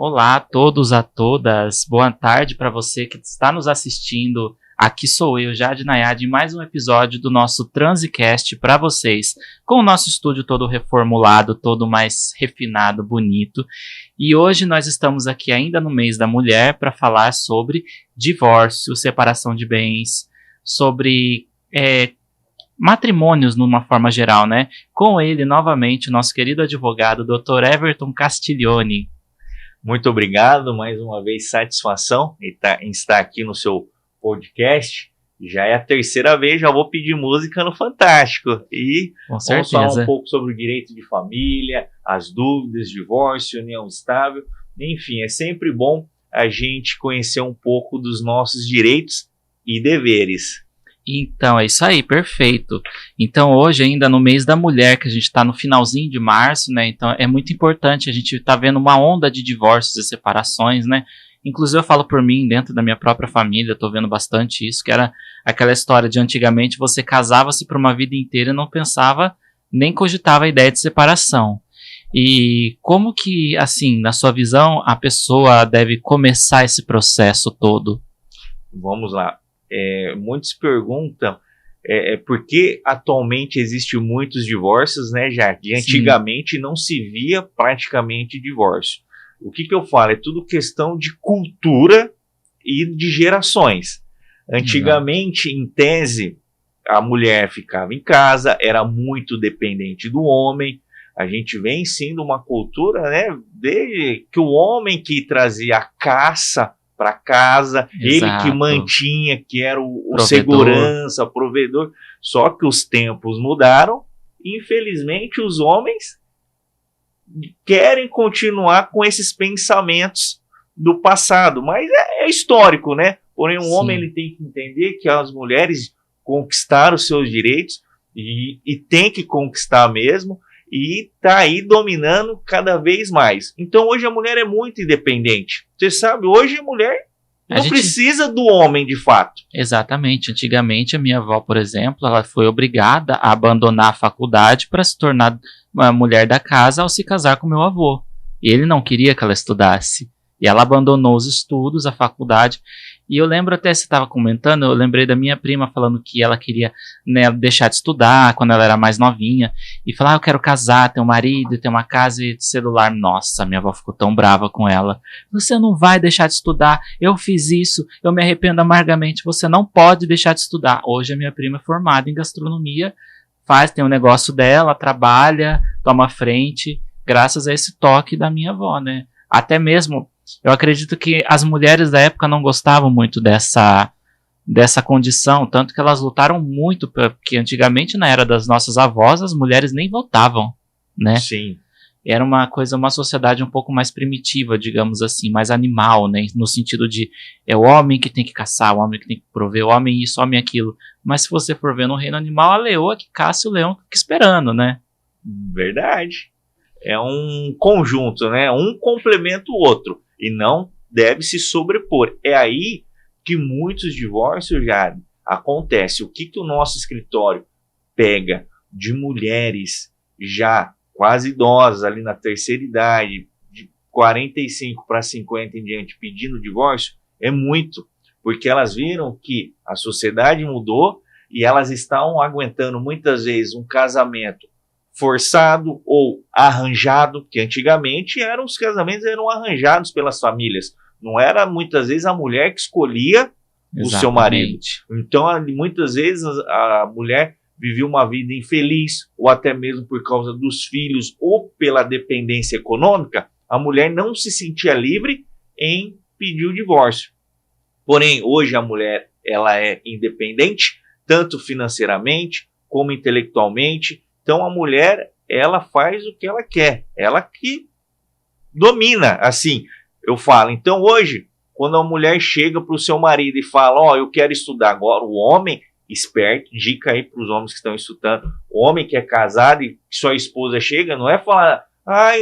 Olá a todos, a todas. Boa tarde para você que está nos assistindo. Aqui sou eu, Jade Nayade, em mais um episódio do nosso Transicast para vocês, com o nosso estúdio todo reformulado, todo mais refinado, bonito. E hoje nós estamos aqui ainda no mês da mulher para falar sobre divórcio, separação de bens, sobre matrimônios numa forma geral, né? Com ele, novamente, o nosso querido advogado, Dr. Everton Castiglione. Muito obrigado, mais uma vez, satisfação em estar aqui no seu podcast. Já é a terceira vez, já vou pedir música no Fantástico. E vamos falar um pouco sobre o direito de família, as dúvidas, divórcio, união estável. Enfim, é sempre bom a gente conhecer um pouco dos nossos direitos e deveres. Então, é isso aí, perfeito. Então, hoje, ainda no mês da mulher, que a gente está no finalzinho de março, né? Então, é muito importante, a gente tá vendo uma onda de divórcios e separações, né? Inclusive, eu falo por mim, dentro da minha própria família, eu tô vendo bastante isso, que era aquela história de antigamente você casava-se por uma vida inteira e não pensava, nem cogitava a ideia de separação. E como que, assim, na sua visão, a pessoa deve começar esse processo todo? Vamos lá. Muitos perguntam por que atualmente existem muitos divórcios, né, já que antigamente não se via praticamente divórcio. O que eu falo? É tudo questão de cultura e de gerações. Antigamente, em tese, a mulher ficava em casa, era muito dependente do homem. A gente vem sim de uma cultura, né, de que o homem que trazia a caça para casa, Exato. Ele que mantinha, que era o segurança, o provedor. Só que os tempos mudaram, e infelizmente os homens querem continuar com esses pensamentos do passado, mas é histórico, né? Porém, o homem ele tem que entender que as mulheres conquistaram os seus direitos e tem que conquistar mesmo, e tá aí dominando cada vez mais. Então hoje a mulher é muito independente. Você sabe, hoje a mulher não precisa do homem de fato. Exatamente. Antigamente a minha avó, por exemplo, ela foi obrigada a abandonar a faculdade para se tornar uma mulher da casa ao se casar com meu avô. E ele não queria que ela estudasse. E ela abandonou os estudos, a faculdade. E eu lembro até, você estava comentando, eu lembrei da minha prima falando que ela queria, né, deixar de estudar quando ela era mais novinha. E falar, eu quero casar, ter um marido, ter uma casa e celular. Nossa, minha avó ficou tão brava com ela. Você não vai deixar de estudar. Eu fiz isso, eu me arrependo amargamente. Você não pode deixar de estudar. Hoje a minha prima é formada em gastronomia, tem um negócio dela, trabalha, toma frente, graças a esse toque da minha avó, né? Até mesmo, eu acredito que as mulheres da época não gostavam muito dessa condição, tanto que elas lutaram muito, porque antigamente, na era das nossas avós, as mulheres nem votavam, né? Sim. Era uma sociedade um pouco mais primitiva, digamos assim, mais animal, né? No sentido de, é o homem que tem que caçar, o homem que tem que prover, o homem isso, o homem aquilo. Mas se você for ver no reino animal, a leoa que caça e o leão fica esperando, né? Verdade. É um conjunto, né? Um complementa o outro e não deve se sobrepor. É aí que muitos divórcios já acontecem. O que o nosso escritório pega de mulheres já quase idosas, ali na terceira idade, de 45 para 50 em diante, pedindo divórcio, é muito, porque elas viram que a sociedade mudou e elas estão aguentando muitas vezes um casamento forçado ou arranjado, que antigamente os casamentos eram arranjados pelas famílias, não era muitas vezes a mulher que escolhia o seu marido. Então muitas vezes a mulher vivia uma vida infeliz, ou até mesmo por causa dos filhos, ou pela dependência econômica, a mulher não se sentia livre em pedir o divórcio. Porém, hoje a mulher ela é independente, tanto financeiramente como intelectualmente. Então a mulher ela faz o que ela quer, ela que domina, assim, eu falo. Então hoje, quando a mulher chega para o seu marido e fala, eu quero estudar agora, o homem esperto, dica aí para os homens que estão estudando, o homem que é casado e que sua esposa chega, não é falar,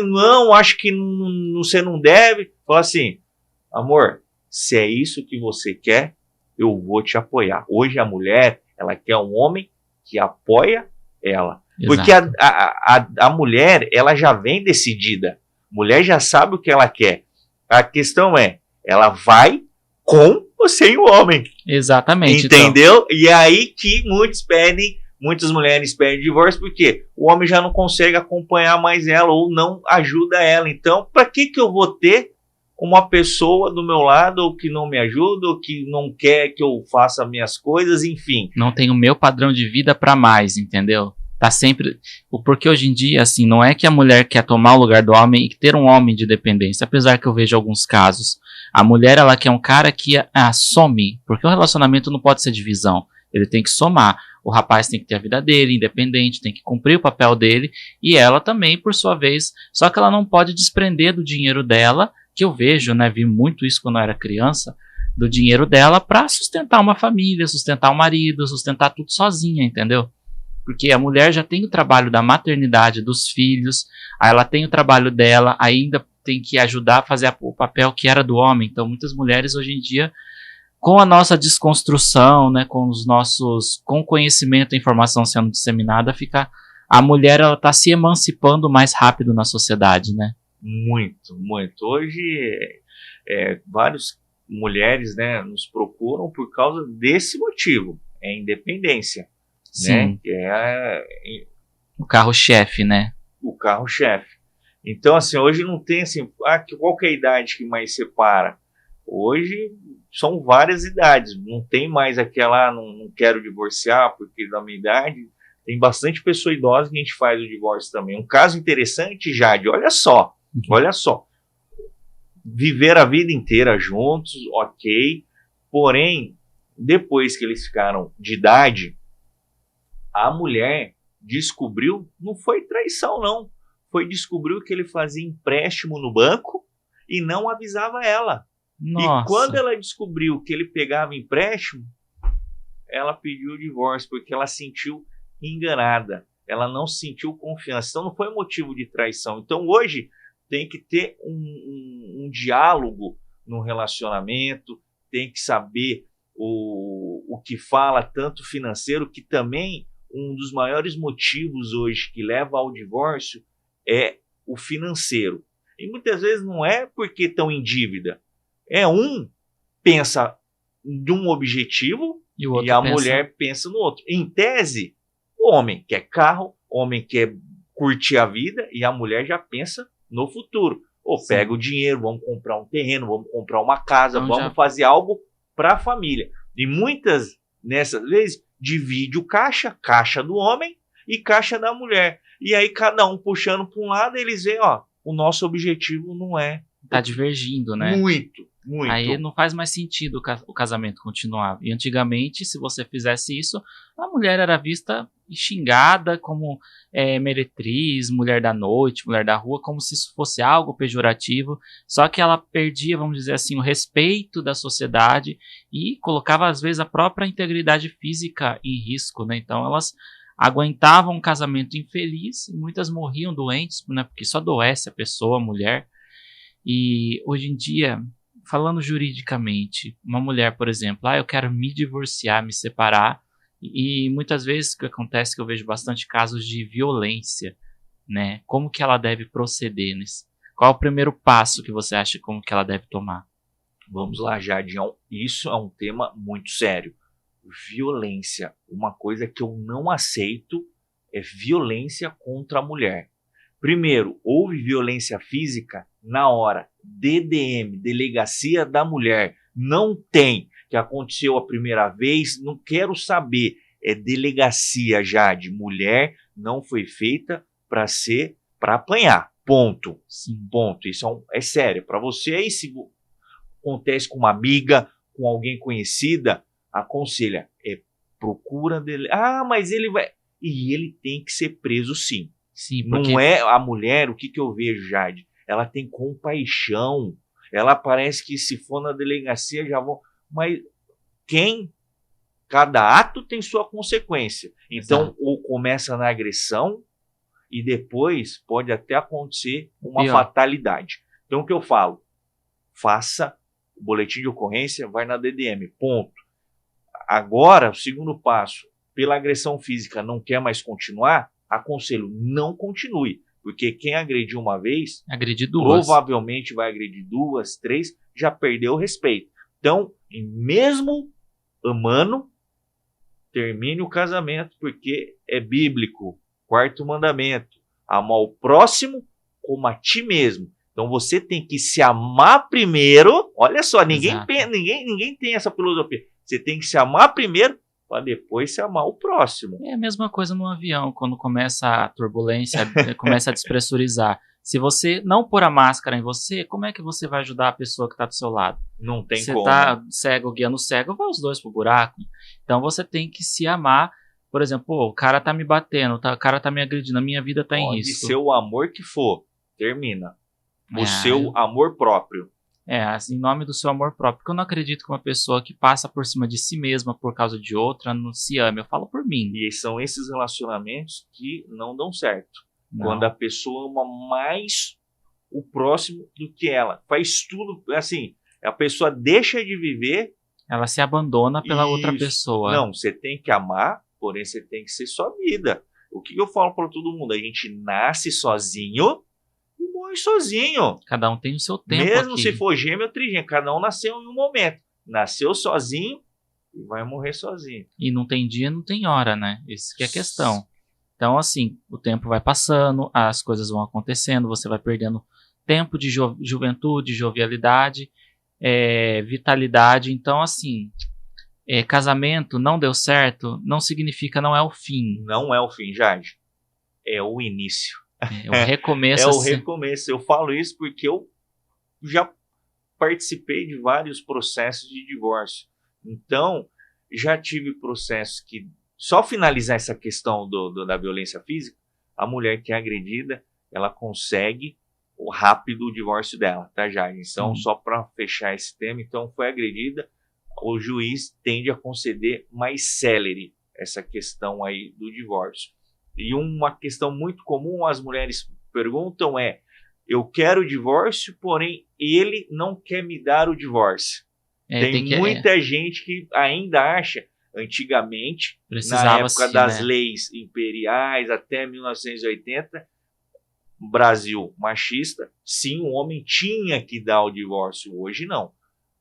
não, acho que você não deve. Fala assim, amor, se é isso que você quer, eu vou te apoiar. Hoje a mulher, ela quer um homem que apoia ela. Exato. Porque a mulher, ela já vem decidida. A mulher já sabe o que ela quer. A questão é, ela vai com ou sem o homem. Exatamente. Entendeu? Então. E é aí que muitas mulheres pedem divórcio, porque o homem já não consegue acompanhar mais ela ou não ajuda ela. Então, para que eu vou ter uma pessoa do meu lado ou que não me ajuda, ou que não quer que eu faça minhas coisas, enfim. Não tem o meu padrão de vida para mais, entendeu? Tá sempre... Porque hoje em dia, assim, não é que a mulher quer tomar o lugar do homem e ter um homem de dependência, apesar que eu vejo alguns casos. A mulher, ela quer um cara que some, porque o relacionamento não pode ser divisão. Ele tem que somar. O rapaz tem que ter a vida dele, independente, tem que cumprir o papel dele, e ela também, por sua vez. Só que ela não pode desprender do dinheiro dela, que eu vejo, né, vi muito isso quando eu era criança, do dinheiro dela para sustentar uma família, sustentar o marido, sustentar tudo sozinha, entendeu? Porque a mulher já tem o trabalho da maternidade, dos filhos, aí ela tem o trabalho dela, ainda tem que ajudar a fazer o papel que era do homem. Então muitas mulheres hoje em dia, com a nossa desconstrução, né, com o conhecimento e informação sendo disseminada, a mulher ela está se emancipando mais rápido na sociedade, né? Muito, muito. Hoje, várias mulheres, né, nos procuram por causa desse motivo. É a independência. Sim. Né? O carro-chefe, né? O carro-chefe. Então, assim, hoje não tem assim, qual que é a idade que mais separa? Hoje são várias idades. Não tem mais aquela, não quero divorciar porque da minha idade. Tem bastante pessoa idosa que a gente faz o divórcio também. Um caso interessante, Jade, olha só. Viver a vida inteira juntos, ok. Porém, depois que eles ficaram de idade, a mulher descobriu, não foi traição não, descobriu que ele fazia empréstimo no banco e não avisava ela. Nossa. E quando ela descobriu que ele pegava empréstimo, ela pediu o divórcio, porque ela sentiu enganada. Ela não sentiu confiança. Então não foi motivo de traição. Então hoje tem que ter um diálogo no relacionamento, tem que saber o que fala, tanto financeiro, que também um dos maiores motivos hoje que leva ao divórcio é o financeiro. E muitas vezes não é porque estão em dívida. Pensa de um objetivo e a mulher pensa no outro. Em tese, o homem quer carro, o homem quer curtir a vida e a mulher já pensa no futuro. Pega o dinheiro, vamos comprar um terreno, vamos comprar uma casa, então vamos fazer algo para a família. E muitas, nessas vezes, divide o caixa do homem e caixa da mulher. E aí cada um puxando para um lado, eles veem, o nosso objetivo não é... Tá divergindo, né? Muito. Aí não faz mais sentido o casamento continuar. E antigamente, se você fizesse isso, a mulher era vista e xingada como meretriz, mulher da noite, mulher da rua, como se isso fosse algo pejorativo. Só que ela perdia, vamos dizer assim, o respeito da sociedade e colocava, às vezes, a própria integridade física em risco, né? Então, elas aguentavam um casamento infeliz e muitas morriam doentes, né? Porque isso adoece a pessoa, a mulher. E hoje em dia, falando juridicamente, uma mulher, por exemplo, eu quero me divorciar, me separar, e muitas vezes o que acontece é que eu vejo bastante casos de violência, né? Como que ela deve proceder nisso? Qual é o primeiro passo que você acha como que ela deve tomar? Vamos lá, Jade, isso é um tema muito sério. Violência, uma coisa que eu não aceito é violência contra a mulher. Primeiro, houve violência física na hora. DDM, Delegacia da Mulher. Não tem, que aconteceu a primeira vez, não quero saber. É delegacia, Jade. Mulher não foi feita para apanhar. Ponto. Sim. Ponto. Isso é sério. Para você aí, se acontece com uma amiga, com alguém conhecida, aconselha. Procura dele. Mas ele vai... E ele tem que ser preso, sim. Sim, porque... Não é a mulher, o que eu vejo, Jade? Ela tem compaixão. Ela parece que se for na delegacia já vão... Mas cada ato tem sua consequência. Então, Exato. Ou começa na agressão e depois pode até acontecer uma fatalidade. Então, o que eu falo? Faça o boletim de ocorrência, vai na DDM, ponto. Agora, o segundo passo, pela agressão física não quer mais continuar, aconselho, não continue. Porque quem agrediu uma vez, Agredir duas. provavelmente vai agredir 2, 3, já perdeu o respeito. Então, mesmo amando, termine o casamento, porque é bíblico. 4º mandamento: amar o próximo como a ti mesmo. Então você tem que se amar primeiro. Olha só, ninguém tem essa filosofia. Você tem que se amar primeiro para depois se amar o próximo. É a mesma coisa no avião, quando começa a turbulência, começa a despressurizar. Se você não pôr a máscara em você, como é que você vai ajudar a pessoa que está do seu lado? Não tem você como. Você tá cego guiando cego, vai os dois pro buraco. Então você tem que se amar. Por exemplo, o cara tá me batendo, o cara tá me agredindo, a minha vida tá em risco. Pode ser o amor que for, termina. O seu amor próprio. Assim, em nome do seu amor próprio. Porque eu não acredito que uma pessoa que passa por cima de si mesma por causa de outra não se ame. Eu falo por mim. E são esses relacionamentos que não dão certo. Não. Quando a pessoa ama mais o próximo do que ela. Faz tudo, assim, a pessoa deixa de viver. Ela se abandona pela outra pessoa. Não, você tem que amar, porém você tem que ser sua vida. O que eu falo para todo mundo? A gente nasce sozinho e morre sozinho. Cada um tem o seu tempo. Mesmo aqui. se for gêmeo ou trigêmeo, cada um nasceu em um momento. Nasceu sozinho e vai morrer sozinho. E não tem dia, não tem hora, né? Isso que é a questão. Então, assim, o tempo vai passando, as coisas vão acontecendo, você vai perdendo tempo de juventude, jovialidade, vitalidade. Então, assim, casamento não deu certo, não significa não é o fim. Não é o fim, Jade. É o início. É o recomeço. É o recomeço. Eu falo isso porque eu já participei de vários processos de divórcio. Então, já tive processos que, só finalizar essa questão da violência física, a mulher que é agredida, ela consegue rápido o divórcio dela, tá, Jade? Então, só para fechar esse tema, então foi agredida, o juiz tende a conceder mais célere essa questão aí do divórcio. E uma questão muito comum as mulheres perguntam eu quero o divórcio, porém ele não quer me dar o divórcio. Tem muita gente que ainda acha, antigamente, na época das leis imperiais, até 1980, Brasil machista, sim, o homem tinha que dar o divórcio. Hoje não.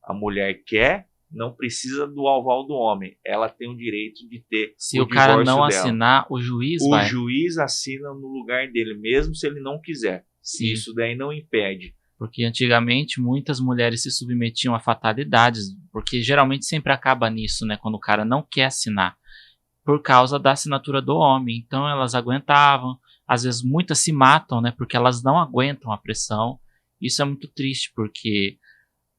A mulher quer, não precisa do aval do homem. Ela tem o direito de ter se o cara não assinar, o juiz vai. O juiz assina no lugar dele, mesmo se ele não quiser. Sim. Isso daí não impede. Porque antigamente muitas mulheres se submetiam a fatalidades, porque geralmente sempre acaba nisso, né? Quando o cara não quer assinar, por causa da assinatura do homem. Então elas aguentavam, às vezes muitas se matam, né? Porque elas não aguentam a pressão. Isso é muito triste, porque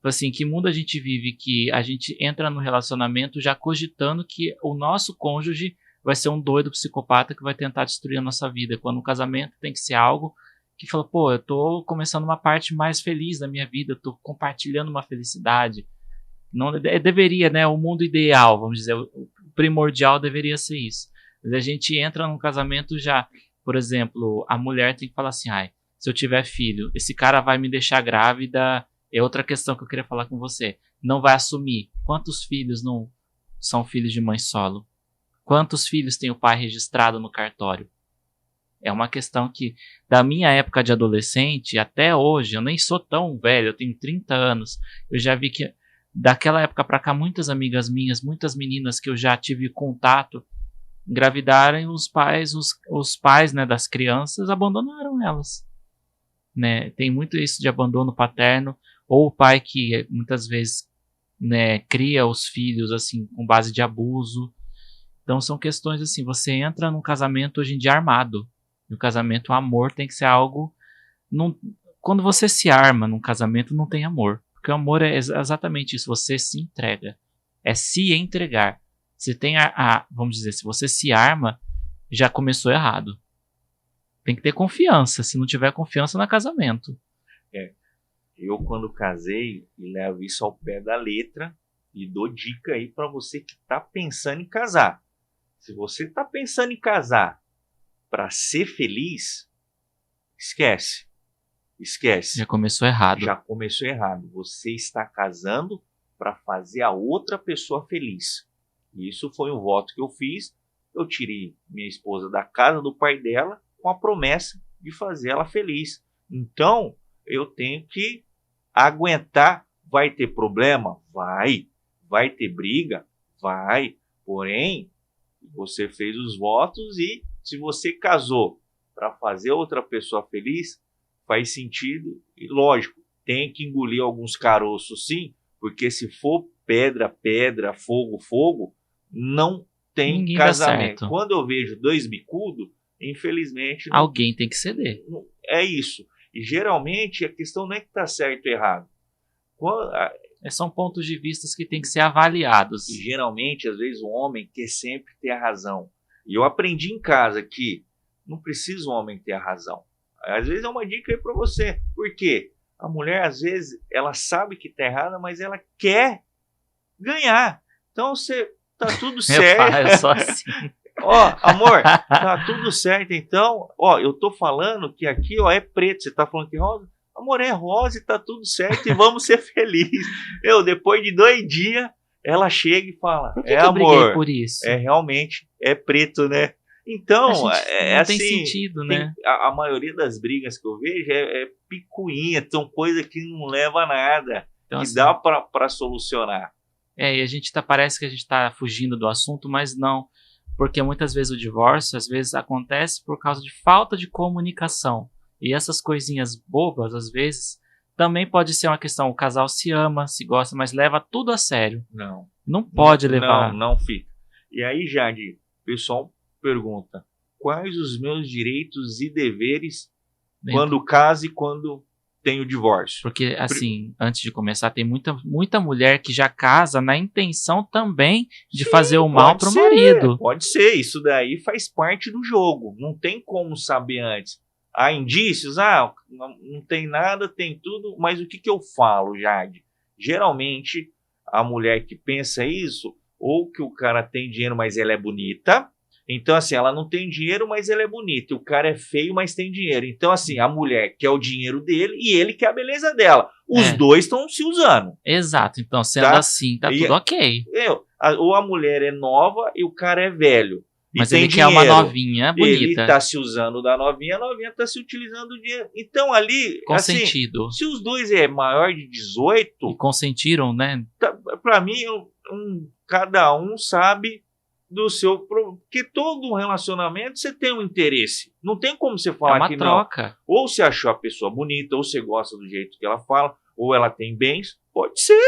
assim, que mundo a gente vive que a gente entra no relacionamento já cogitando que o nosso cônjuge vai ser um doido psicopata que vai tentar destruir a nossa vida, quando o casamento tem que ser algo que fala, eu tô começando uma parte mais feliz da minha vida, eu tô compartilhando uma felicidade. Não deveria, né, o mundo ideal, vamos dizer, o primordial deveria ser isso. Mas a gente entra num casamento já, por exemplo, a mulher tem que falar assim, se eu tiver filho, esse cara vai me deixar grávida. É outra questão que eu queria falar com você. Não vai assumir. Quantos filhos não são filhos de mãe solo? Quantos filhos tem o pai registrado no cartório? É uma questão que, da minha época de adolescente até hoje, eu nem sou tão velho, eu tenho 30 anos, eu já vi que daquela época para cá, muitas amigas minhas, muitas meninas que eu já tive contato, engravidaram, os pais, né, das crianças abandonaram elas. Né? Tem muito isso de abandono paterno, ou o pai que muitas vezes, né, cria os filhos assim com base de abuso. Então são questões assim, você entra num casamento hoje em dia armado. No casamento o amor tem que ser algo... quando você se arma num casamento não tem amor. Porque o amor é exatamente isso, você se entrega. É se entregar. Se tem vamos dizer, se você se arma, já começou errado. Tem que ter confiança. Se não tiver confiança, não é casamento. Eu, quando casei, levo isso ao pé da letra e dou dica aí para você que está pensando em casar. Se você está pensando em casar para ser feliz, esquece. Já começou errado. Já começou errado. Você está casando para fazer a outra pessoa feliz. Isso foi um voto que eu fiz. Eu tirei minha esposa da casa do pai dela com a promessa de fazer ela feliz. Então, eu tenho que aguentar. Vai ter problema? Vai. Vai ter briga? Vai. Porém, você fez os votos e se você casou para fazer outra pessoa feliz, faz sentido e lógico, tem que engolir alguns caroços sim, porque se for pedra, pedra, fogo, fogo, não tem Ninguém dá casamento. certo. Quando eu vejo dois bicudos, infelizmente... Alguém tem que ceder. É isso. E geralmente a questão não é que está certo ou errado. São pontos de vista que têm que ser avaliados. E geralmente, às vezes, o homem quer sempre ter a razão. E eu aprendi em casa que não precisa o homem ter a razão. Às vezes é uma dica aí para você. Por quê? A mulher, às vezes, ela sabe que está errada, mas ela quer ganhar. Então, você tá tudo certo. Eu sou assim. Ó, amor, tá tudo certo. Então, ó, eu tô falando que aqui, ó, é preto. Você tá falando que é rosa? Amor, é rosa e tá tudo certo e vamos ser felizes. Depois de 2 dias, ela chega e fala: Por que eu amor, briguei por isso? Realmente é preto, né? Então, não assim, tem sentido, né? A maioria das brigas que eu vejo é picuinha, são coisas que não leva a nada, Então, que assim, dá pra solucionar. E a gente parece que a gente tá fugindo do assunto, mas não. Porque muitas vezes o divórcio, às vezes, acontece por causa de falta de comunicação. E essas coisinhas bobas, às vezes, também pode ser uma questão. O casal se ama, se gosta, mas leva tudo a sério. Não pode levar. Não fica. E aí, Jade, o pessoal pergunta: quais os meus direitos e deveres quando caso e quando tenho divórcio? Porque, assim, antes de começar, tem muita mulher que já casa na intenção também de fazer o mal pro marido. Pode ser, isso daí faz parte do jogo. Não tem como saber antes. Há indícios? Não tem nada, tem tudo. Mas o que eu falo, Jade? Geralmente, a mulher que pensa isso, ou que o cara tem dinheiro, mas ela é bonita. Então, assim, ela não tem dinheiro, mas ela é bonita. O cara é feio, mas tem dinheiro. Então, assim, a mulher quer o dinheiro dele e ele quer a beleza dela. Os dois estão se usando. Exato. Então, sendo assim, tá tudo ok. Ou a mulher é nova e o cara é velho. Mas ele quer uma novinha bonita. Ele tá se usando da novinha, a novinha tá se utilizando do dinheiro. Então, ali, consentido. Assim, se os dois é maior de 18... E consentiram, né? Pra mim, cada um sabe do seu... Porque todo relacionamento você tem um interesse. Não tem como você falar que não. É uma troca. Ou você achou a pessoa bonita, ou você gosta do jeito que ela fala, ou ela tem bens. Pode ser.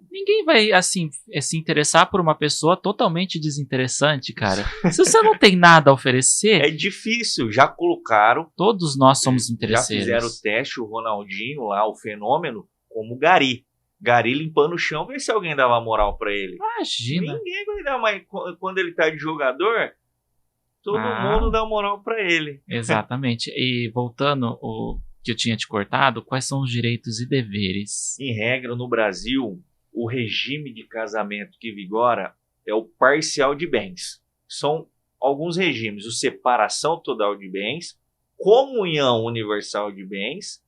Ninguém vai, assim, se interessar por uma pessoa totalmente desinteressante, cara. Se você não tem nada a oferecer... É difícil. Já colocaram... Todos nós somos interesseiros. Já fizeram o teste, o Ronaldinho lá, o Fenômeno, como Gari. Gari limpando o chão, ver se alguém dava moral pra ele. Imagina. Ninguém vai dar, mas quando ele tá de jogador, todo mundo dá moral pra ele. Exatamente. E voltando o que eu tinha te cortado, quais são os direitos e deveres? Em regra, no Brasil, o regime de casamento que vigora é o parcial de bens. São alguns regimes: o separação total de bens, comunhão universal de bens,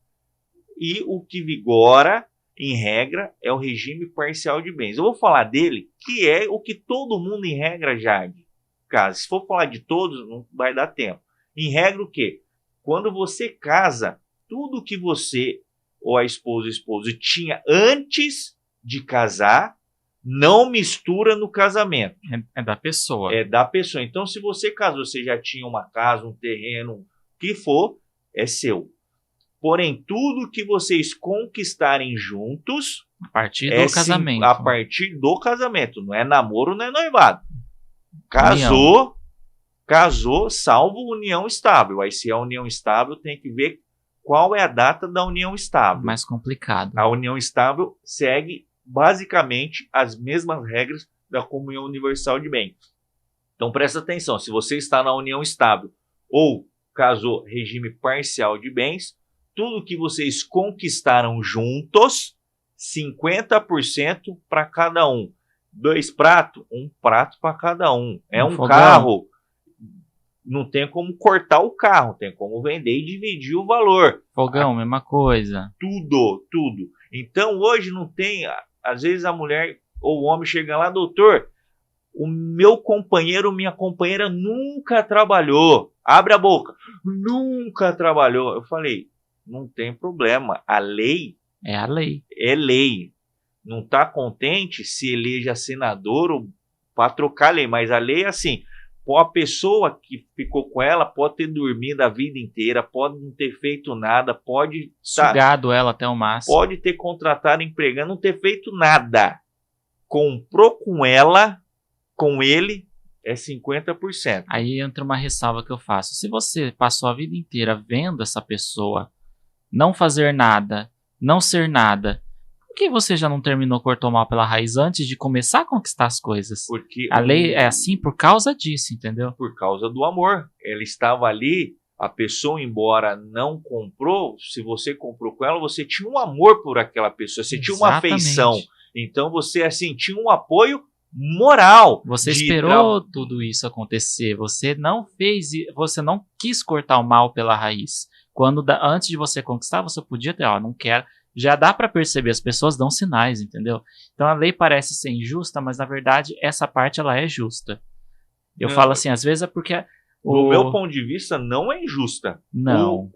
e o que vigora, em regra, é o regime parcial de bens. Eu vou falar dele, que é o que todo mundo, em regra, Jade. Caso, se for falar de todos, não vai dar tempo. Em regra, o quê? Quando você casa, tudo que você ou a esposa ou esposo tinha antes de casar, não mistura no casamento. É da pessoa. É da pessoa. Então, se você casou, você já tinha uma casa, um terreno, o que for, é seu. Porém, tudo que vocês conquistarem juntos... A partir do casamento. A partir do casamento. Não é namoro, não é noivado. Casou, salvo união estável. Aí, se é união estável, tem que ver qual é a data da união estável. Mais complicado. A união estável segue, basicamente, as mesmas regras da comunhão universal de bens. Então, presta atenção. Se você está na união estável ou casou regime parcial de bens, tudo que vocês conquistaram juntos, 50% para cada um. 2 pratos, 1 prato para cada um. É um carro. Não tem como cortar o carro, tem como vender e dividir o valor. Fogão, mesma coisa. Tudo. Então, hoje não tem... Às vezes a mulher ou o homem chega lá: doutor, o meu companheiro, minha companheira nunca trabalhou. Abre a boca. Nunca trabalhou. Eu falei, não tem problema. A lei É a lei. é lei. Não está contente, se eleja senador para trocar a lei. Mas a lei é assim, a pessoa que ficou com ela pode ter dormido a vida inteira, pode não ter feito nada, pode Sugado ela até o máximo. pode ter contratado empregado, não ter feito nada. Comprou com ela, com ele, é 50%. Aí entra uma ressalva que eu faço. Se você passou a vida inteira vendo essa pessoa não fazer nada, não ser nada, por que você já não terminou cortou mal pela raiz antes de começar a conquistar as coisas? Porque A lei é assim por causa disso, entendeu? por causa do amor. Ela estava ali, a pessoa, embora não comprou, se você comprou com ela, você tinha um amor por aquela pessoa, você tinha uma Exatamente. afeição. Então você assim tinha um apoio moral. Você de esperou tudo isso acontecer. Você não fez, você não quis cortar o mal pela raiz. Antes de você conquistar, você podia ter, ó, não quero. Já dá pra perceber, as pessoas dão sinais, entendeu? Então a lei parece ser injusta, mas na verdade essa parte ela é justa. Eu Não. falo assim, às vezes é porque Do meu ponto de vista, não é injusta. Não.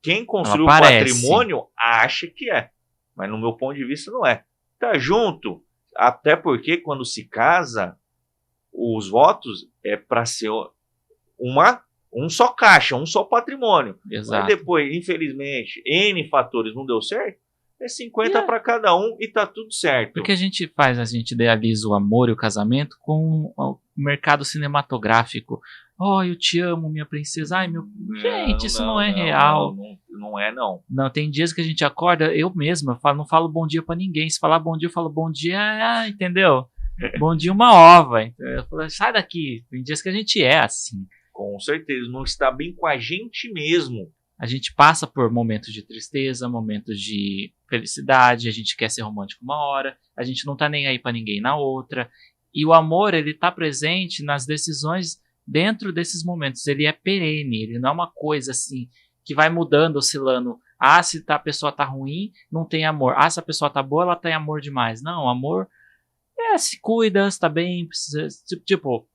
Quem construiu o Ela parece. patrimônio acha que é. Mas no meu ponto de vista, não é. Tá junto. Até porque quando se casa, os votos é para ser um só caixa, um só patrimônio. Exato. Mas depois, infelizmente, N fatores não deu certo, é 50 para cada um e tá tudo certo. Porque a gente idealiza o amor e o casamento com o mercado cinematográfico. Oh, eu te amo, minha princesa. Ai, meu. Gente, isso não é real. Não é, não. Não, tem dias que a gente acorda, eu mesma não falo bom dia pra ninguém. Se falar bom dia, eu falo bom dia, entendeu? Bom dia, uma ova. Eu falo, sai daqui. Tem dias que a gente é assim. Com certeza, não está bem com a gente mesmo. A gente passa por momentos de tristeza, momentos de felicidade, a gente quer ser romântico uma hora, a gente não tá nem aí pra ninguém na outra. E o amor, ele tá presente nas decisões dentro desses momentos. Ele é perene, ele não é uma coisa assim que vai mudando, oscilando. Ah, se a pessoa tá ruim, não tem amor. Ah, se a pessoa tá boa, ela tem amor demais. Não, amor se cuida, se tá bem, precisa, tipo,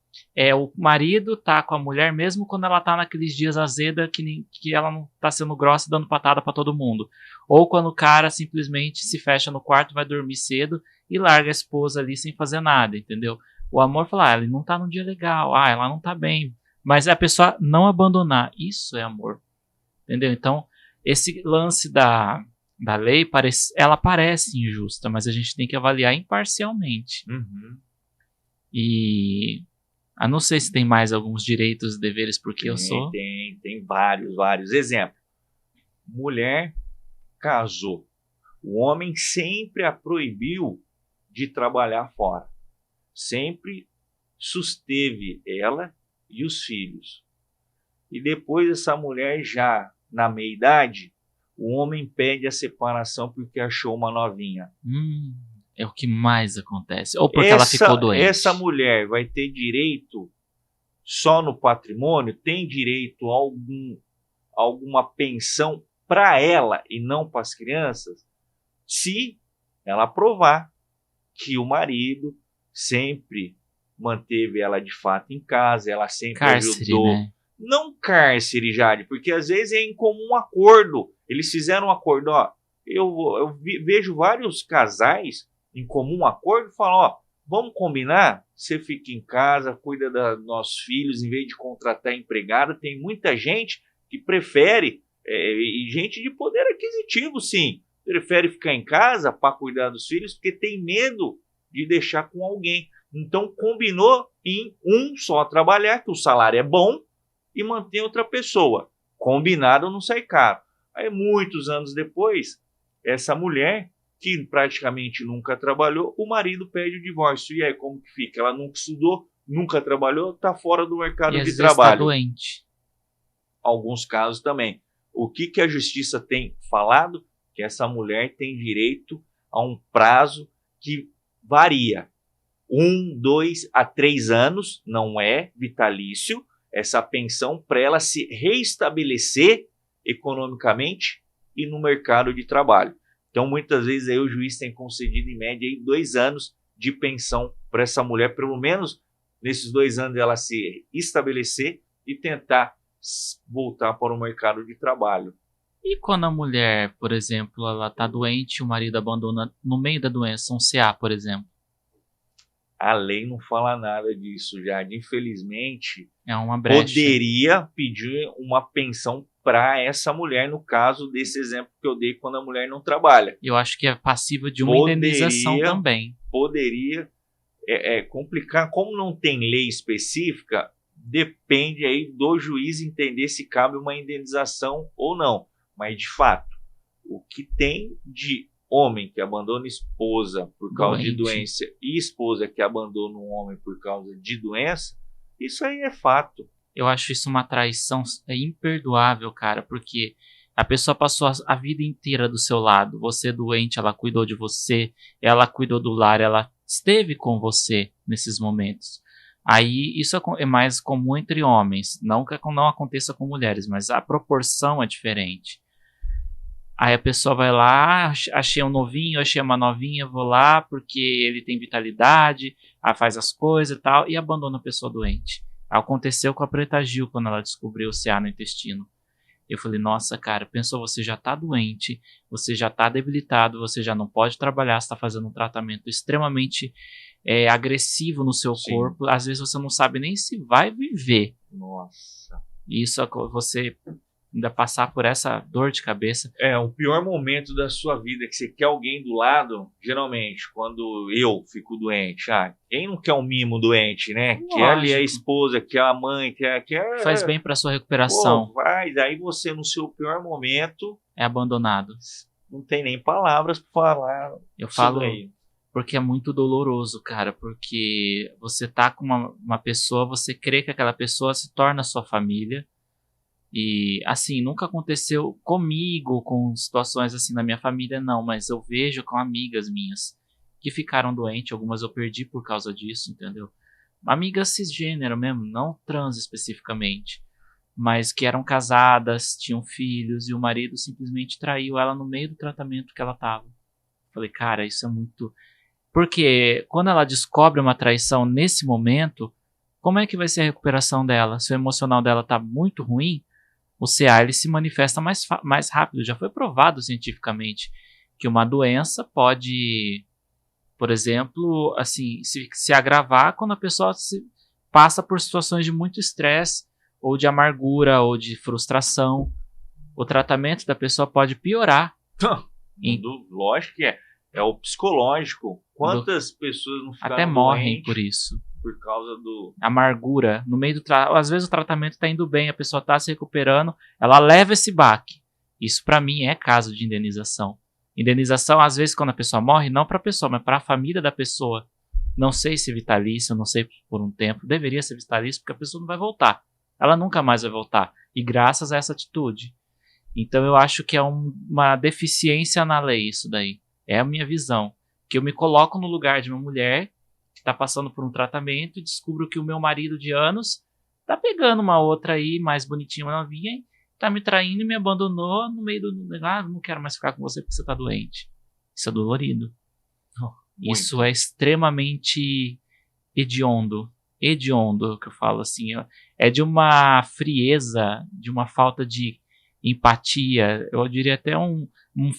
o marido tá com a mulher mesmo quando ela tá naqueles dias azeda que ela não tá sendo grossa dando patada pra todo mundo. Ou quando o cara simplesmente se fecha no quarto, vai dormir cedo e larga a esposa ali sem fazer nada, entendeu? O amor fala, ele não tá num dia legal, ela não tá bem. Mas é a pessoa não abandonar, isso é amor, entendeu? Então, esse lance da lei, ela parece injusta, mas a gente tem que avaliar imparcialmente. Uhum. E não sei se tem mais alguns direitos e deveres porque eu sou. Tem vários. Exemplo, mulher casou. O homem sempre a proibiu de trabalhar fora. Sempre susteve ela e os filhos. E depois essa mulher já na meia-idade, o homem pede a separação porque achou uma novinha. É o que mais acontece. Ou porque ela ficou doente. Essa mulher vai ter direito só no patrimônio? Tem direito a alguma pensão para ela e não para as crianças? Se ela provar que o marido sempre manteve ela de fato em casa, ela sempre cárcere, ajudou. Né? Não cárcere, Jade, porque às vezes é em comum acordo. Eles fizeram um acordo, eu vejo vários casais em comum acordo falam, vamos combinar? Você fica em casa, cuida dos nossos filhos, em vez de contratar empregado. Tem muita gente que prefere, e gente de poder aquisitivo, sim, prefere ficar em casa para cuidar dos filhos porque tem medo de deixar com alguém. Então combinou em um só trabalhar, que o salário é bom, e mantém outra pessoa. Combinado não sai caro. Aí muitos anos depois, essa mulher, que praticamente nunca trabalhou, o marido pede o divórcio. E aí como que fica? Ela nunca estudou, nunca trabalhou, está fora do mercado de trabalho. Está doente. Alguns casos também. O que a justiça tem falado? Que essa mulher tem direito a um prazo que varia. 1, 2 a 3 anos, não é vitalício, essa pensão para ela se reestabelecer economicamente e no mercado de trabalho. Então, muitas vezes aí o juiz tem concedido em média aí 2 anos de pensão para essa mulher, pelo menos nesses 2 anos ela se estabelecer e tentar voltar para o mercado de trabalho. E quando a mulher, por exemplo, ela tá doente e o marido abandona no meio da doença, um CA, por exemplo? A lei não fala nada disso, já. Infelizmente, É uma brecha. poderia pedir uma pensão para essa mulher, no caso desse exemplo que eu dei, quando a mulher não trabalha. Eu acho que é passível de uma indenização também. Poderia complicar. Como não tem lei específica, depende aí do juiz entender se cabe uma indenização ou não. Mas, de fato, o que tem de homem que abandona esposa por causa de doença e esposa que abandona um homem por causa de doença, isso aí é fato. Eu acho isso uma traição imperdoável, cara, porque a pessoa passou a vida inteira do seu lado. Você doente, ela cuidou de você, ela cuidou do lar, ela esteve com você nesses momentos. Aí isso é mais comum entre homens, não que não aconteça com mulheres, mas a proporção é diferente. Aí a pessoa vai lá, achei um novinho, achei uma novinha, vou lá porque ele tem vitalidade, faz as coisas e tal, e abandona a pessoa doente. Aconteceu com a Preta Gil quando ela descobriu o CA no intestino. Eu falei, nossa, cara, pensou, você já tá doente, você já tá debilitado, você já não pode trabalhar, você tá fazendo um tratamento extremamente agressivo no seu corpo. Às vezes você não sabe nem se vai viver. Nossa. Isso, você ainda passar por essa dor de cabeça. É, o pior momento da sua vida, que você quer alguém do lado, geralmente, quando eu fico doente, quem não quer um mimo doente, né? Lógico. Quer ali a esposa, quer a mãe, quer... Faz bem pra sua recuperação. Aí você, no seu pior momento... é abandonado. Não tem nem palavras pra falar. Eu falo aí. Porque é muito doloroso, cara, porque você tá com uma pessoa, você crê que aquela pessoa se torna sua família. E, assim, nunca aconteceu comigo, com situações assim na minha família, não. Mas eu vejo com amigas minhas que ficaram doentes. Algumas eu perdi por causa disso, entendeu? Amigas cisgênero mesmo, não trans especificamente. Mas que eram casadas, tinham filhos. E o marido simplesmente traiu ela no meio do tratamento que ela tava. Falei, cara, isso é muito... Porque quando ela descobre uma traição nesse momento, como é que vai ser a recuperação dela? Se o emocional dela tá muito ruim, o CA ele se manifesta mais rápido. Já foi provado cientificamente que uma doença pode, por exemplo, assim, se agravar quando a pessoa passa por situações de muito estresse, ou de amargura, ou de frustração. O tratamento da pessoa pode piorar. Lógico que é o psicológico. Quantas pessoas não ficaram até morrem por isso? Por causa do... amargura. No meio do às vezes o tratamento tá indo bem, a pessoa tá se recuperando, ela leva esse baque. Isso pra mim é caso de indenização. Indenização, às vezes, quando a pessoa morre, não pra pessoa, mas pra família da pessoa. Não sei se vitalício, não sei por um tempo. Deveria ser vitalício, porque a pessoa não vai voltar. Ela nunca mais vai voltar. E graças a essa atitude. Então eu acho que é uma deficiência na lei isso daí. É a minha visão. Que eu me coloco no lugar de uma mulher que está passando por um tratamento e descubro que o meu marido de anos tá pegando uma outra aí, mais bonitinha, uma novinha, e tá me traindo e me abandonou no meio do... não quero mais ficar com você porque você tá doente. Isso é dolorido. Isso é extremamente hediondo. Hediondo, que eu falo assim. É de uma frieza, de uma falta de empatia. Eu diria até um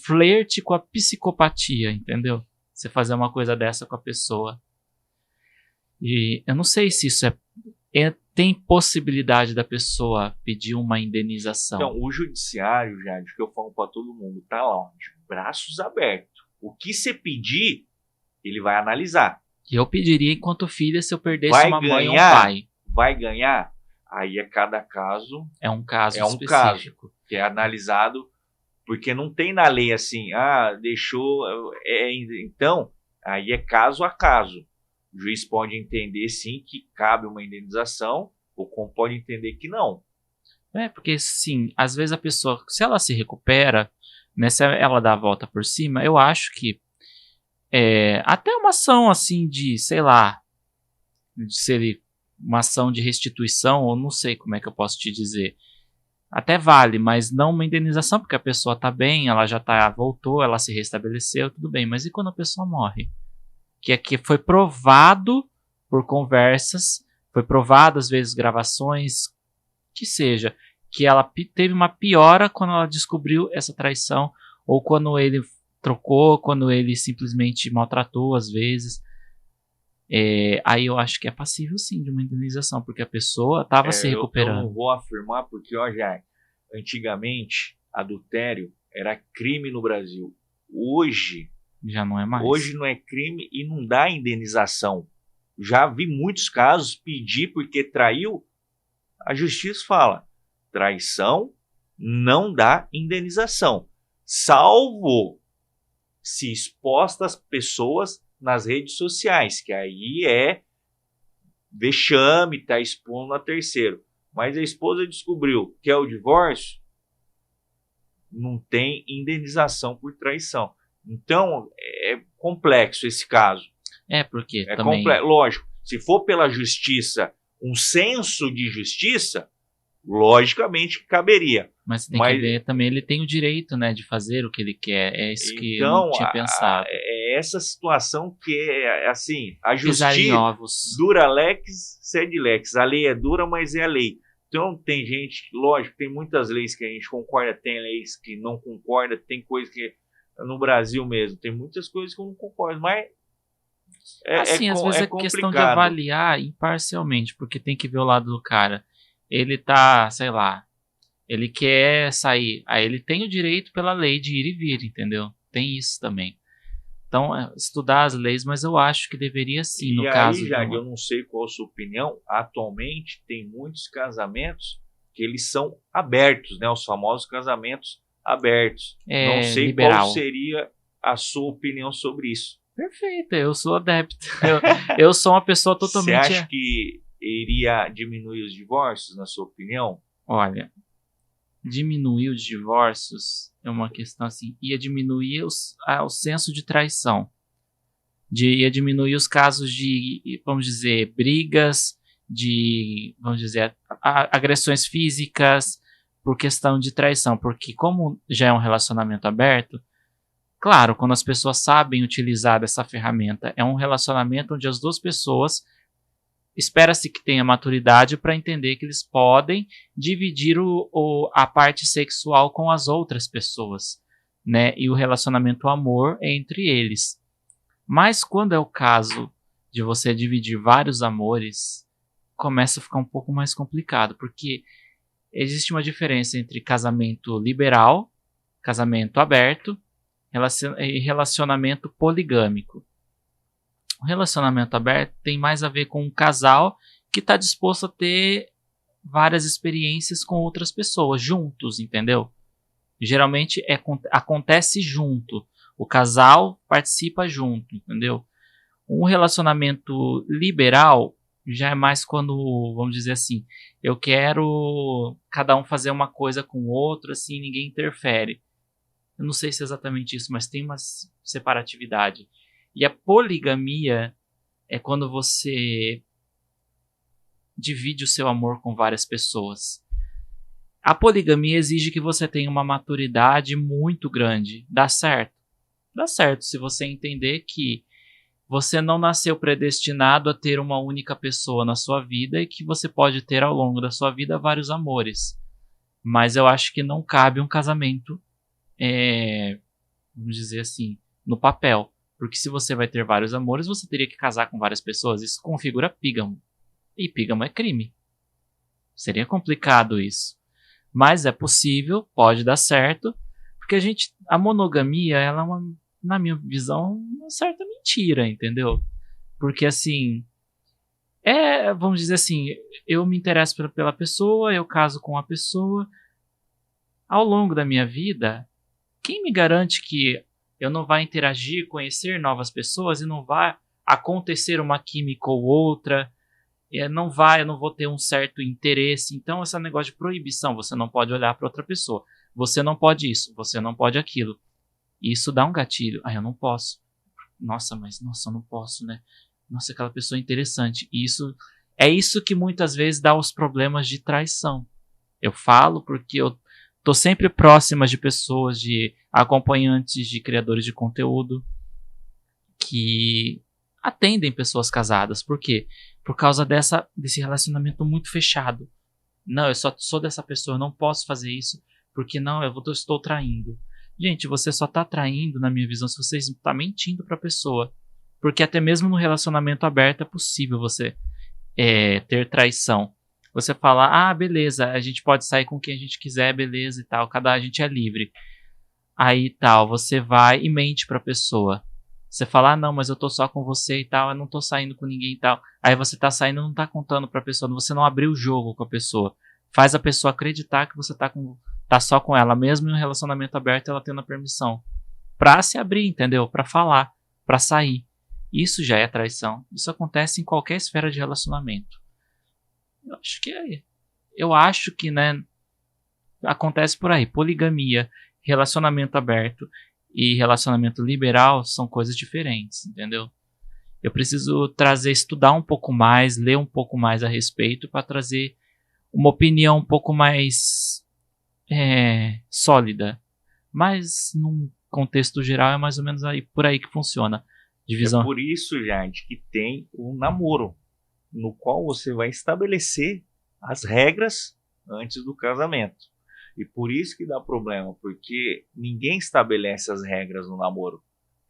flerte com a psicopatia, entendeu? Você fazer uma coisa dessa com a pessoa. E eu não sei se isso tem possibilidade da pessoa pedir uma indenização. Então, o judiciário, Jade, que eu falo para todo mundo, tá lá, de braços abertos. O que você pedir, ele vai analisar. Eu pediria enquanto filha se eu perdesse uma mãe ou um pai. Vai ganhar? Aí é cada caso. É um caso específico. Caso que é analisado, porque não tem na lei assim, deixou... então, aí é caso a caso. O juiz pode entender, sim, que cabe uma indenização, ou como pode entender que não. Porque, sim, às vezes a pessoa, se ela se recupera, né, se ela dá a volta por cima, eu acho que até uma ação, assim, de, sei lá, de uma ação de restituição, ou não sei como é que eu posso te dizer, até vale, mas não uma indenização, porque a pessoa tá bem, ela já voltou, ela se restabeleceu, tudo bem, mas e quando a pessoa morre? Que foi provado por conversas foi provado, às vezes, gravações, que seja, que ela teve uma piora quando ela descobriu essa traição, ou quando ele trocou, quando ele simplesmente maltratou, às vezes. Aí eu acho que é passível, sim, de uma indenização, porque a pessoa estava se recuperando. Eu não vou afirmar, porque, ó, já, antigamente, adultério era crime no Brasil. Hoje, já não é mais. Hoje não é crime e não dá indenização. Já vi muitos casos pedir porque traiu. A justiça fala, traição não dá indenização, salvo se expostas pessoas nas redes sociais, que aí é vexame, tá expondo a terceiro. Mas a esposa descobriu que é o divórcio, não tem indenização por traição. Então, é complexo esse caso. Porque é também... Lógico, se for pela justiça, um senso de justiça, logicamente caberia. Mas tem que ver também, ele tem o direito, né, de fazer o que ele quer. É isso que eu não tinha pensado. É essa situação que é assim, a justiça dura lex, sed lex. A lei é dura, mas é a lei. Então tem gente, lógico, tem muitas leis que a gente concorda, tem leis que não concorda, tem coisas que no Brasil mesmo, tem muitas coisas que eu não concordo, mas às vezes é questão de avaliar imparcialmente, porque tem que ver o lado do cara. Ele tá, sei lá, ele quer sair, aí ele tem o direito pela lei de ir e vir, entendeu? Tem isso também. Então, estudar as leis, mas eu acho que deveria sim, no caso... E aí, eu não sei qual a sua opinião, atualmente tem muitos casamentos que eles são abertos, né? Os famosos casamentos abertos. Não sei liberal. Qual seria a sua opinião sobre isso. Perfeito, eu sou adepto. Eu sou uma pessoa totalmente... Você acha que iria diminuir os divórcios, na sua opinião? Olha, diminuir os divórcios é uma questão assim, ia diminuir o senso de traição, ia diminuir os casos de, vamos dizer, brigas, de, vamos dizer, agressões físicas por questão de traição, porque como já é um relacionamento aberto, claro, quando as pessoas sabem utilizar dessa ferramenta, é um relacionamento onde as duas pessoas espera-se que tenha maturidade para entender que eles podem dividir a parte sexual com as outras pessoas, né? E o relacionamento amor entre eles. Mas quando é o caso de você dividir vários amores, começa a ficar um pouco mais complicado, porque existe uma diferença entre casamento liberal, casamento aberto e relacionamento poligâmico. O relacionamento aberto tem mais a ver com um casal que está disposto a ter várias experiências com outras pessoas, juntos, entendeu? Geralmente acontece junto. O casal participa junto, entendeu? Um relacionamento liberal já é mais quando, vamos dizer assim, eu quero cada um fazer uma coisa com o outro, assim, ninguém interfere. Eu não sei se é exatamente isso, mas tem uma separatividade. E a poligamia é quando você divide o seu amor com várias pessoas. A poligamia exige que você tenha uma maturidade muito grande. Dá certo? Dá certo se você entender que você não nasceu predestinado a ter uma única pessoa na sua vida e que você pode ter ao longo da sua vida vários amores. Mas eu acho que não cabe um casamento, vamos dizer assim, no papel. Porque se você vai ter vários amores, você teria que casar com várias pessoas. Isso configura pígamo. E pígamo é crime. Seria complicado isso. Mas é possível, pode dar certo. Porque a monogamia, ela é na minha visão, uma certa mentira, entendeu? Porque assim, vamos dizer assim, eu me interesso pela pessoa, eu caso com a pessoa. Ao longo da minha vida, quem me garante que eu não vou interagir, conhecer novas pessoas e não vai acontecer uma química ou outra, eu não vou ter um certo interesse. Então esse negócio de proibição, você não pode olhar para outra pessoa, você não pode isso, você não pode aquilo, isso dá um gatilho. Eu não posso, eu não posso, né? Nossa, aquela pessoa é interessante. Isso é isso que muitas vezes dá os problemas de traição. Eu falo porque eu tô sempre próxima de pessoas, de acompanhantes, de criadores de conteúdo, que atendem pessoas casadas. Por quê? Por causa desse relacionamento muito fechado. Não, eu só sou dessa pessoa, eu não posso fazer isso, porque não, estou traindo. Gente, você só tá traindo, na minha visão, se você está mentindo pra pessoa. Porque até mesmo no relacionamento aberto é possível você ter traição. Você fala, beleza, a gente pode sair com quem a gente quiser, beleza e tal, a gente é livre. Aí tal, você vai e mente pra pessoa. Você fala, não, mas eu tô só com você e tal, eu não tô saindo com ninguém e tal. Aí você tá saindo e não tá contando pra pessoa, você não abriu o jogo com a pessoa. Faz a pessoa acreditar que você tá só com ela, mesmo em um relacionamento aberto, ela tendo a permissão. Pra se abrir, entendeu? Pra falar, pra sair. Isso já é traição. Isso acontece em qualquer esfera de relacionamento. Eu acho que, né, acontece por aí. Poligamia, relacionamento aberto e relacionamento liberal são coisas diferentes, entendeu? Eu preciso estudar um pouco mais, ler um pouco mais a respeito para trazer uma opinião um pouco mais sólida. Mas num contexto geral é mais ou menos por aí que funciona. Divisão. É por isso, Jade, que tem o namoro, no qual você vai estabelecer as regras antes do casamento. E por isso que dá problema, porque ninguém estabelece as regras no namoro.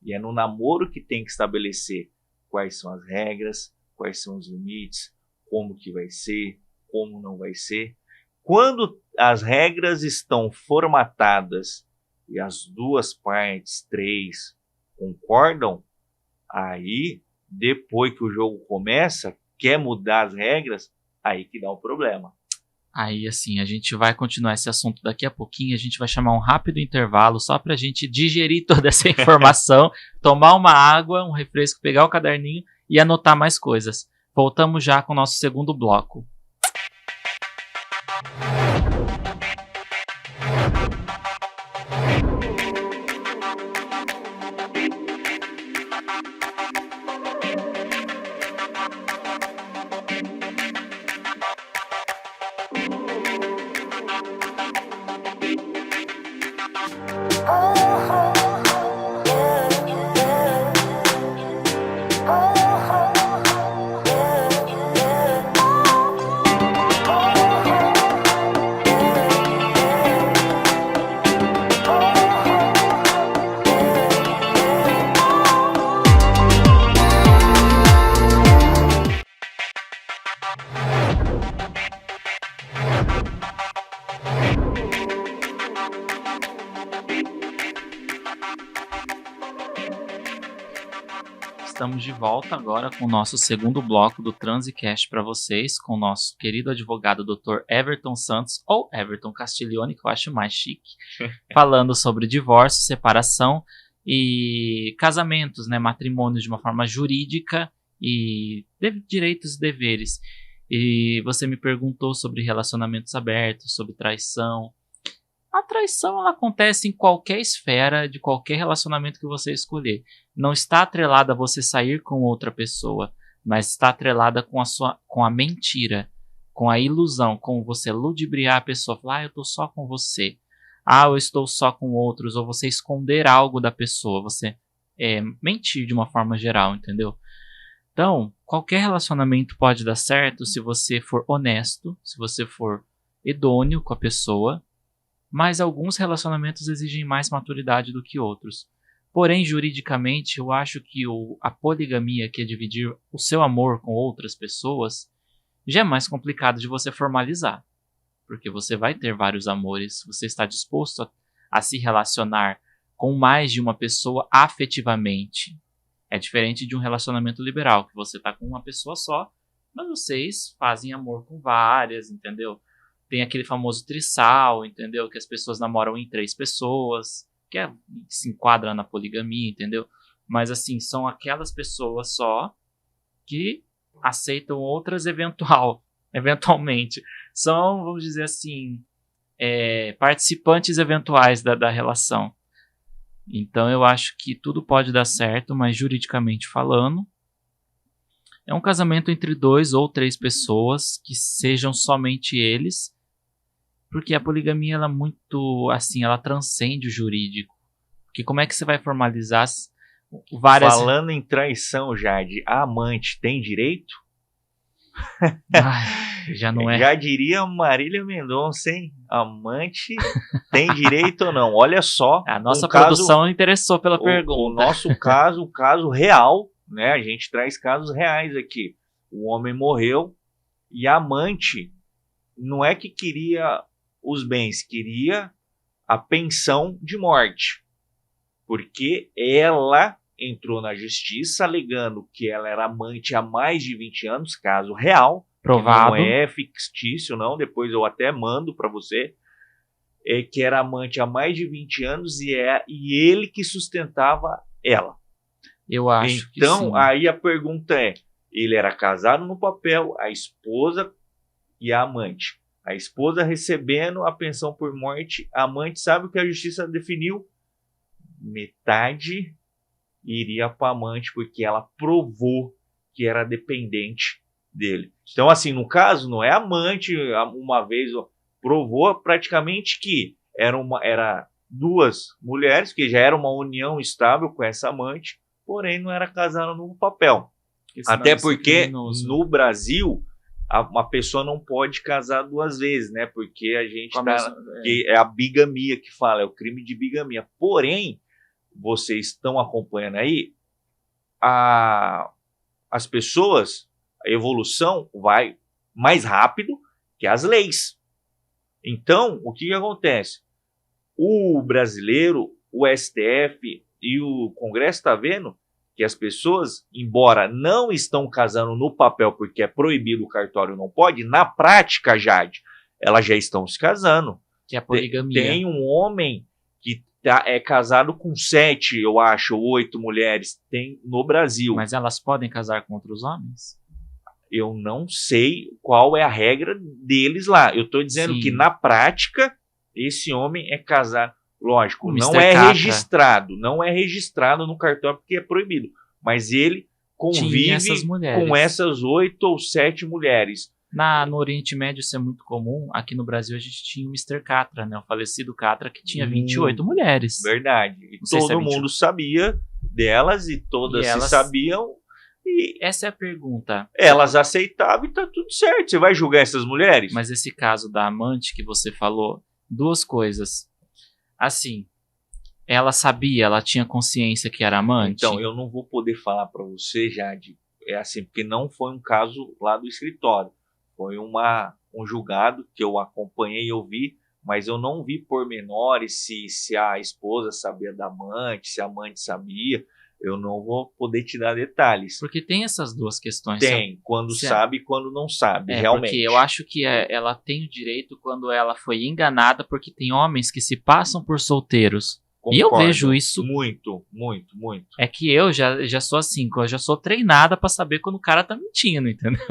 E é no namoro que tem que estabelecer quais são as regras, quais são os limites, como que vai ser, como não vai ser. Quando as regras estão formatadas e as duas partes, 3, concordam, aí, depois que o jogo começa, quer mudar as regras, aí que dá um problema. Aí, assim, a gente vai continuar esse assunto daqui a pouquinho, a gente vai chamar um rápido intervalo só pra gente digerir toda essa informação, tomar uma água, um refresco, pegar o caderninho e anotar mais coisas. Voltamos já com o nosso segundo bloco. Estamos de volta agora com o nosso segundo bloco do Transicast para vocês, com o nosso querido advogado Dr. Everton Santos, ou Everton Castiglione, que eu acho mais chique, falando sobre divórcio, separação e casamentos, né, matrimônios de uma forma jurídica e direitos e deveres. E você me perguntou sobre relacionamentos abertos, sobre traição. A traição ela acontece em qualquer esfera de qualquer relacionamento que você escolher. Não está atrelada a você sair com outra pessoa, mas está atrelada com a mentira, com a ilusão, com você ludibriar a pessoa, falar, eu estou só com você, eu estou só com outros, ou você esconder algo da pessoa, você mentir de uma forma geral, entendeu? Então, qualquer relacionamento pode dar certo se você for honesto, se você for idôneo com a pessoa, mas alguns relacionamentos exigem mais maturidade do que outros. Porém, juridicamente, eu acho que a poligamia, que é dividir o seu amor com outras pessoas, já é mais complicado de você formalizar. Porque você vai ter vários amores, você está disposto a se relacionar com mais de uma pessoa afetivamente. É diferente de um relacionamento liberal, que você está com uma pessoa só, mas vocês fazem amor com várias, entendeu? Tem aquele famoso trisal, entendeu? Que as pessoas namoram em 3 pessoas, que se enquadra na poligamia, entendeu? Mas assim, são aquelas pessoas só que aceitam outras eventualmente. São, vamos dizer assim, participantes eventuais da relação. Então eu acho que tudo pode dar certo, mas juridicamente falando, é um casamento entre 2 ou 3 pessoas que sejam somente eles, porque a poligamia ela é muito assim, ela transcende o jurídico. Porque como é que você vai formalizar várias... Falando em traição, Jade, a amante tem direito? Ai, já não é. Já diria Marília Mendonça, hein? Amante tem direito ou não? Olha só. A nossa produção interessou pela pergunta. O nosso caso, o caso real, né? A gente traz casos reais aqui. O homem morreu e a amante não é que queria os bens, queria a pensão de morte. Porque ela entrou na justiça alegando que ela era amante há mais de 20 anos, caso real. Provado. Não é fictício, não. Depois eu até mando para você. Que era amante há mais de 20 anos e ele que sustentava ela. Eu acho que sim. Então, aí a pergunta é, ele era casado no papel, a esposa e a amante. A esposa recebendo a pensão por morte, a amante sabe o que a justiça definiu? Metade iria para a amante, porque ela provou que era dependente dele. Então, assim, no caso, não é amante, uma vez provou praticamente que era duas mulheres, que já era uma união estável com essa amante, porém não era casada no papel. Até porque no Brasil uma pessoa não pode casar duas vezes, né? Porque a gente é a bigamia que fala, é o crime de bigamia. Porém, vocês estão acompanhando aí, as pessoas, a evolução vai mais rápido que as leis. Então, o que acontece? O brasileiro, o STF e o Congresso está vendo que as pessoas, embora não estão casando no papel porque é proibido, o cartório não pode, na prática, Jade, elas já estão se casando. Que é a poligamia. Tem um homem que é casado com 7, eu acho, 8 mulheres, tem no Brasil. Mas elas podem casar com outros homens? Eu não sei qual é a regra deles lá. Eu estou dizendo que na prática, esse homem é casado. Lógico, não é registrado no cartório porque é proibido. Mas ele convive com essas 8 ou 7 mulheres. No Oriente Médio isso é muito comum. Aqui no Brasil a gente tinha o Mr. Catra, né? O falecido Catra, que tinha 28 mulheres. Verdade. E todo mundo sabia delas e todas se sabiam. E essa é a pergunta. Elas aceitavam e tá tudo certo. Você vai julgar essas mulheres? Mas esse caso da amante que você falou, duas coisas. Assim, ela sabia, ela tinha consciência que era amante? Então, eu não vou poder falar para você, Jade, porque não foi um caso lá do escritório. Foi um julgado que eu acompanhei e eu vi, mas eu não vi pormenores se a esposa sabia da amante, se a amante sabia. Eu não vou poder te dar detalhes. Porque tem essas duas questões. Tem, quando sabe e quando não sabe, realmente. Porque eu acho que ela tem o direito quando ela foi enganada, porque tem homens que se passam por solteiros. Concordo. E eu vejo isso... Muito, muito, muito. É que eu já sou assim, eu já sou treinada pra saber quando o cara tá mentindo, entendeu?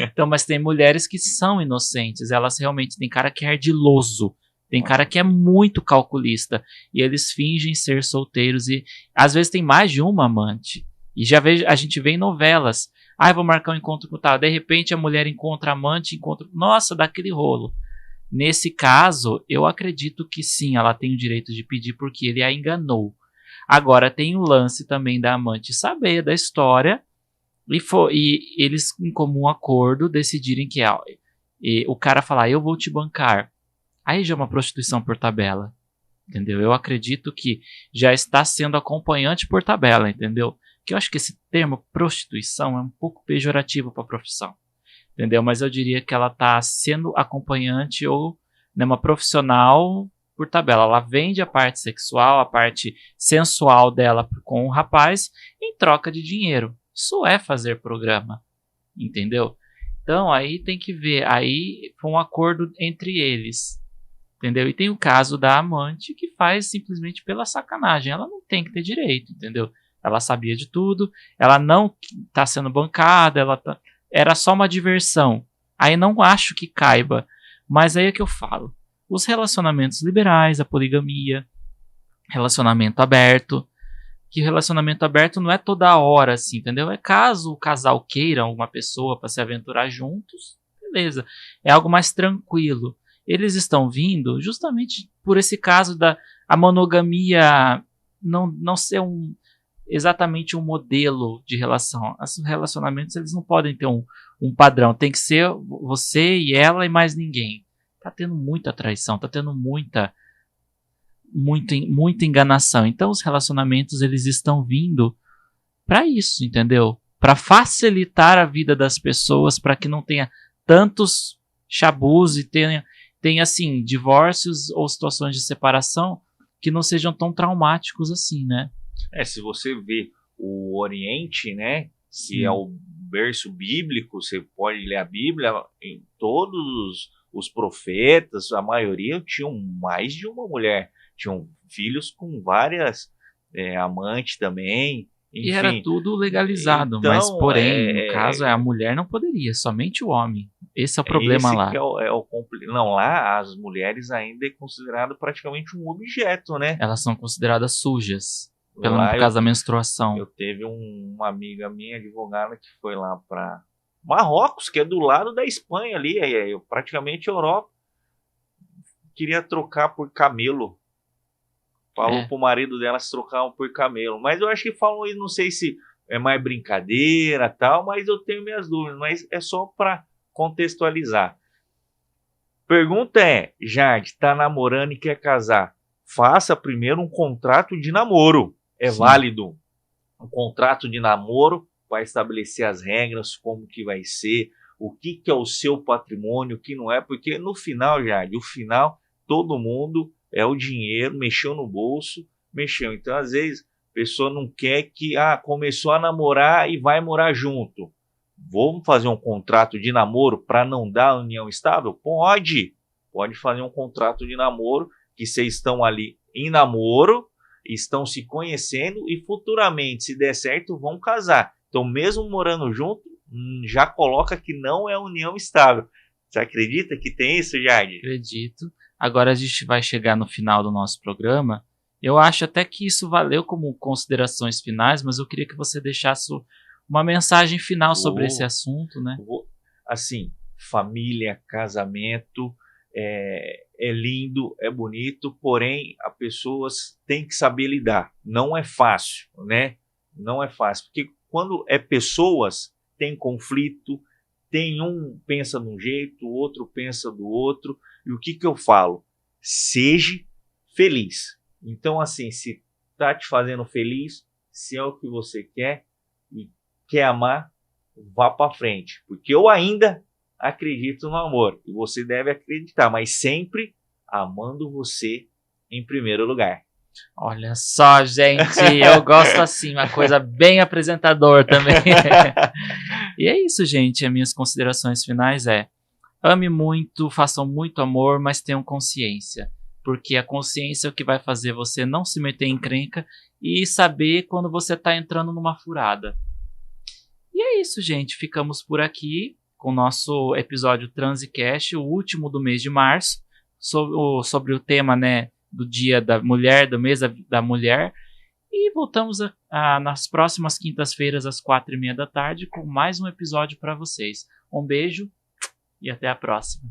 Então, mas tem mulheres que são inocentes, elas realmente tem cara que é ardiloso. Tem cara que é muito calculista e eles fingem ser solteiros e às vezes tem mais de uma amante. E a gente vê em novelas. Vou marcar um encontro com tal. De repente a mulher encontra amante, nossa, dá aquele rolo. Nesse caso, eu acredito que sim, ela tem o direito de pedir porque ele a enganou. Agora tem o lance também da amante saber da história e eles em comum acordo decidirem que o cara falar, eu vou te bancar. Aí já é uma prostituição por tabela, entendeu? Eu acredito que já está sendo acompanhante por tabela, entendeu? Que eu acho que esse termo prostituição é um pouco pejorativo para a profissão, entendeu? Mas eu diria que ela está sendo acompanhante ou uma profissional por tabela. Ela vende a parte sexual, a parte sensual dela com o rapaz em troca de dinheiro. Isso é fazer programa, entendeu? Então aí tem que ver, aí foi um acordo entre eles. Entendeu? E tem o caso da amante que faz simplesmente pela sacanagem. Ela não tem que ter direito, entendeu? Ela sabia de tudo, ela não está sendo bancada, era só uma diversão. Aí não acho que caiba. Mas aí é que eu falo. Os relacionamentos liberais, a poligamia, relacionamento aberto. Que relacionamento aberto não é toda hora, assim, entendeu? É caso o casal queira uma pessoa para se aventurar juntos, beleza. É algo mais tranquilo. Eles estão vindo justamente por esse caso da monogamia não ser exatamente um modelo de relação. Os relacionamentos, eles não podem ter um padrão. Tem que ser você e ela e mais ninguém. Tá tendo muita traição, tá tendo muita enganação. Então os relacionamentos, eles estão vindo para isso, entendeu? Para facilitar a vida das pessoas, para que não tenha tantos chabus e tenha assim, divórcios ou situações de separação que não sejam tão traumáticos assim, né? Se você vê o Oriente, né, que é o berço bíblico, você pode ler a Bíblia, em todos os profetas, a maioria tinham mais de uma mulher, tinham filhos com várias amantes também. Enfim, e era tudo legalizado, então, mas porém, no caso, a mulher não poderia, somente o homem. Esse é o problema lá. Não, lá as mulheres ainda é considerado praticamente um objeto, né? Elas são consideradas sujas, por causa da menstruação. Eu teve uma amiga minha, advogada, que foi lá para Marrocos, que é do lado da Espanha ali, praticamente Europa. Queria trocar por camelo. Falou pro marido dela se trocar por camelo. Mas eu acho que falam isso, não sei se é mais brincadeira tal, mas eu tenho minhas dúvidas. Mas é só para contextualizar. Pergunta Jade, tá namorando e quer casar? Faça primeiro um contrato de namoro. É Sim. válido. Um contrato de namoro vai estabelecer as regras, como que vai ser, o que é o seu patrimônio, o que não é, porque no final, Jade, todo mundo é o dinheiro, mexeu no bolso, mexeu. Então, às vezes, a pessoa não quer que, começou a namorar e vai morar junto. Vamos fazer um contrato de namoro para não dar união estável? Pode fazer um contrato de namoro que vocês estão ali em namoro, estão se conhecendo e futuramente, se der certo, vão casar. Então, mesmo morando junto, já coloca que não é união estável. Você acredita que tem isso, Jade? Acredito. Agora a gente vai chegar no final do nosso programa. Eu acho até que isso valeu como considerações finais, mas eu queria que você deixasse uma mensagem final sobre esse assunto, né? Assim, família, casamento, é lindo, é bonito, porém, as pessoas têm que saber lidar. Não é fácil, né? Não é fácil, porque quando é pessoas, tem conflito, tem um pensa de um jeito, o outro pensa do outro. E o que eu falo? Seja feliz. Então, assim, se tá te fazendo feliz, se é o que você quer e quer amar, vá para frente. Porque eu ainda acredito no amor. E você deve acreditar, mas sempre amando você em primeiro lugar. Olha só, gente, eu gosto assim, uma coisa bem apresentador também. E é isso, gente, as minhas considerações finais ame muito, façam muito amor, mas tenham consciência, porque a consciência é o que vai fazer você não se meter em encrenca e saber quando você está entrando numa furada. E é isso, gente, ficamos por aqui com o nosso episódio Transicast, o último do mês de março, sobre o tema, né, do Dia da Mulher, do mês da mulher. E voltamos nas próximas quintas-feiras, às 4h30 da tarde, com mais um episódio para vocês. Um beijo e até a próxima.